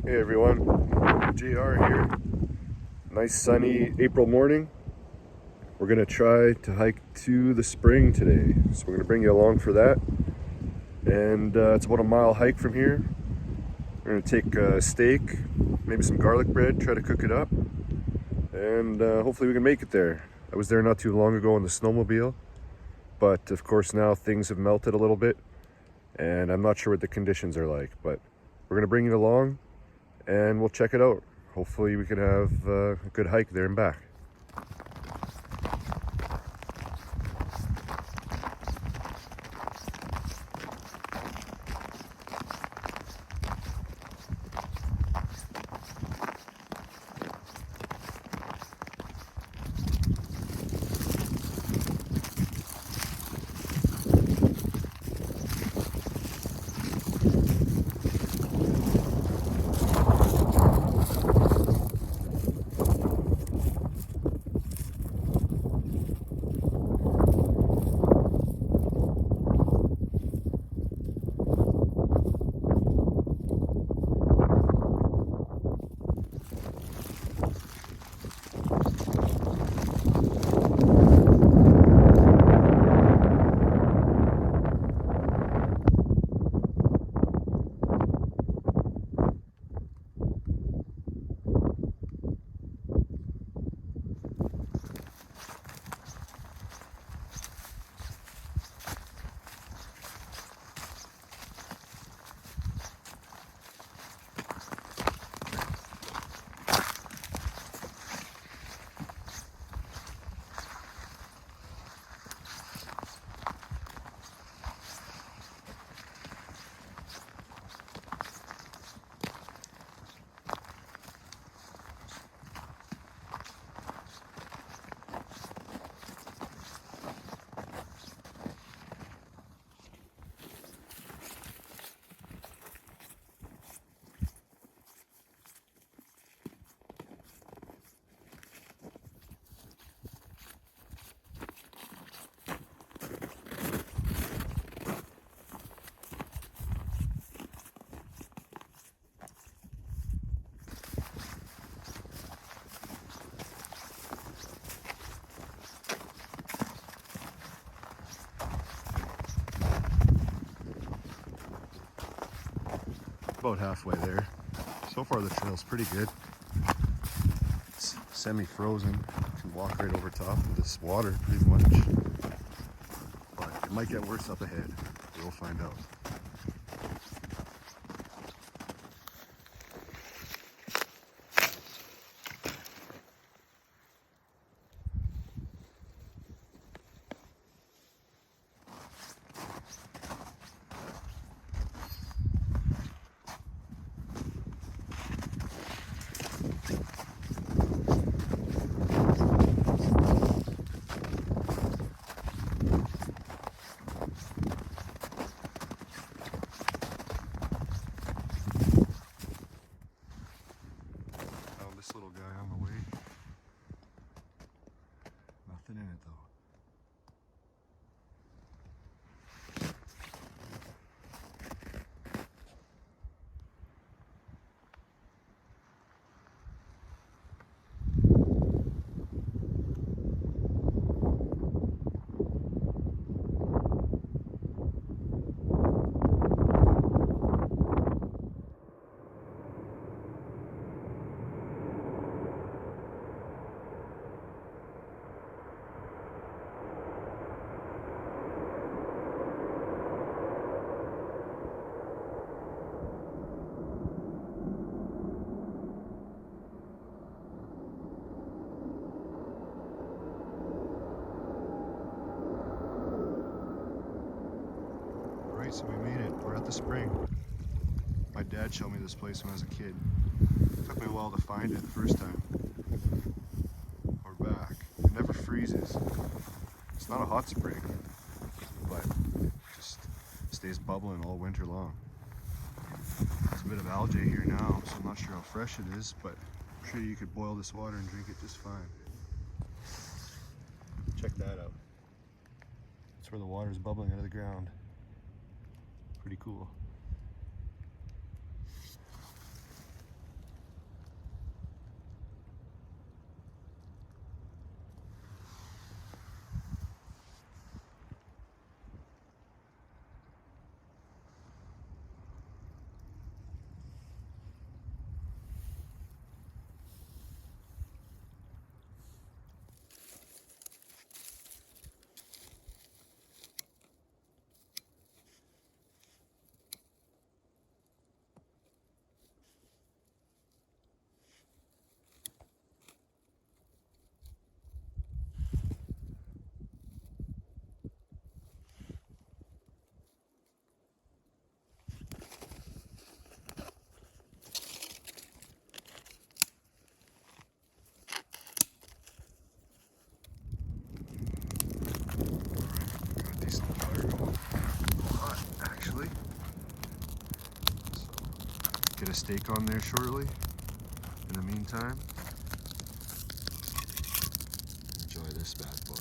Hey everyone, JR here. Nice sunny April morning. We're gonna try to hike to the spring today. So we're gonna bring you along for that. And it's about a mile hike from here. We're gonna take a steak, maybe some garlic bread, try to cook it up. And hopefully we can make it there. I was there not too long ago on the snowmobile. But of course now things have melted a little bit. And I'm not sure what the conditions are like. But we're gonna bring you along and we'll check it out. Hopefully we can have a good hike there and back. About halfway there. So far the trail's pretty good. It's semi-frozen. You can walk right over top of this water pretty much. But it might get worse up ahead. We'll find out. This little guy on the way. Nothing in it though. Alright, so we made it. We're at the spring. My dad showed me this place when I was a kid. It took me a while to find it the first time. We're back. It never freezes. It's not a hot spring, but it just stays bubbling all winter long. There's a bit of algae here now, so I'm not sure how fresh it is, but I'm sure you could boil this water and drink it just fine. Check that out. That's where the water is bubbling out of the ground. Pretty cool. get a steak on there shortly. In the meantime, enjoy this bad boy.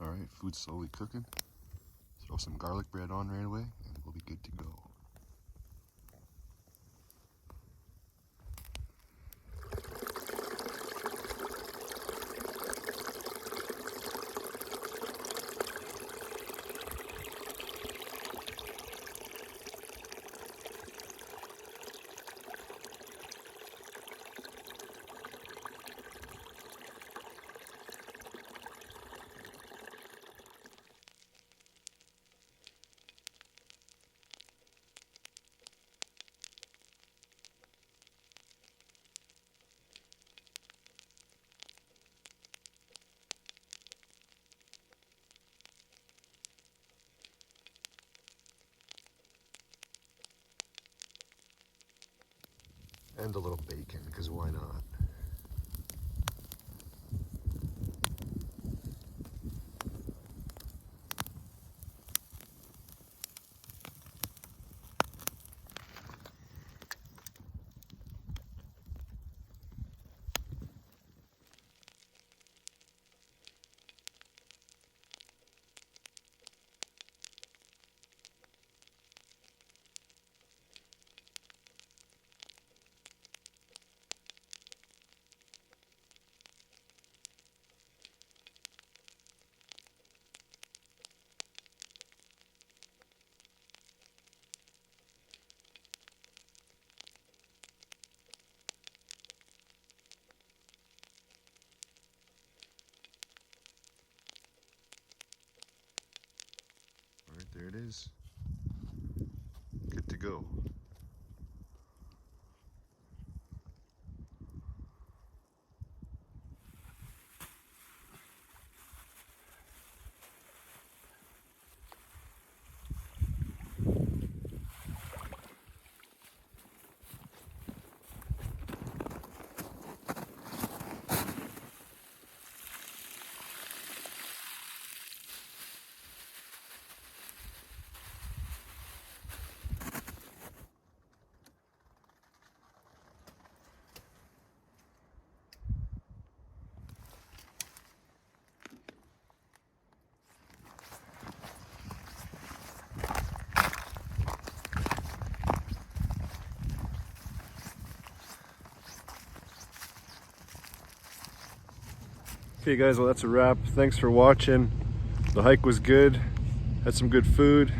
Alright, food's slowly cooking. Throw some garlic bread on right away and we'll be good to go. And a little bacon, because why not? Alright, there it is. Good to go. Okay guys, well that's a wrap. Thanks for watching. The hike was good, had some good food,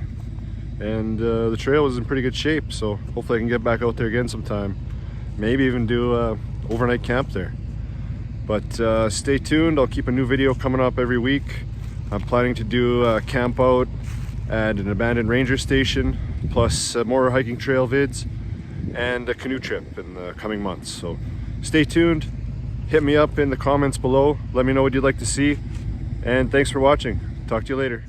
and the trail was in pretty good shape, so hopefully I can get back out there again sometime. Maybe even do overnight camp there. But stay tuned, I'll keep a new video coming up every week. I'm planning to do a camp out at an abandoned ranger station, plus more hiking trail vids, and a canoe trip in the coming months. So stay tuned. Hit me up in the comments below. Let me know what you'd like to see. And thanks for watching. Talk to you later.